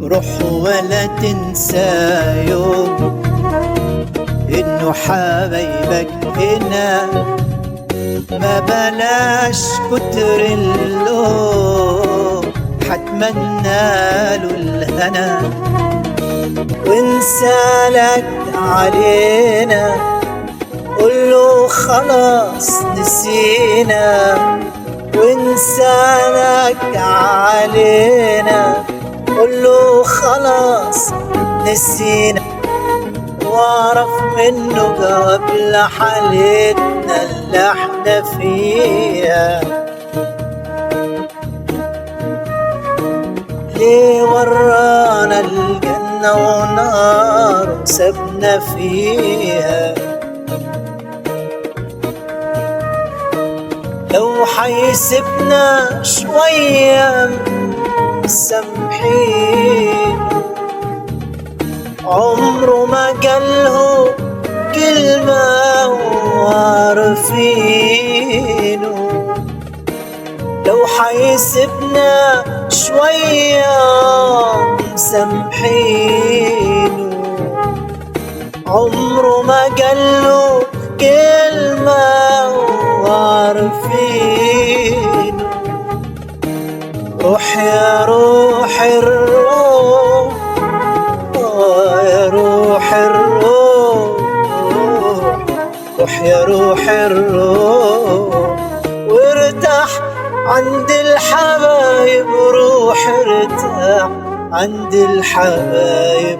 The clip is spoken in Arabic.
روح ولا تنسى يوم إنه حبايبك هنا، ما بلاش كتر اللوم، حتمنى له الهنا. وانسالك علينا قوله خلاص نسينا، وانسالك علينا قوله خلاص نسينا، واعرف منه قبل حالتنا اللي احنا فيها. ليه ورانا الجنة ونار سابنا فيها؟ لو حيسيبنا شوية مسامحين، عمره ما قاله كلمة وعارفينه. لو حيسيبنا شوية مسامحينه، عمره ما قاله كلمة وعارفينه. روح يا روح الروح، يا روح الروح، روح يا روح الروح، وارتاح عند الحبايب. روح ارتاح عند الحبايب.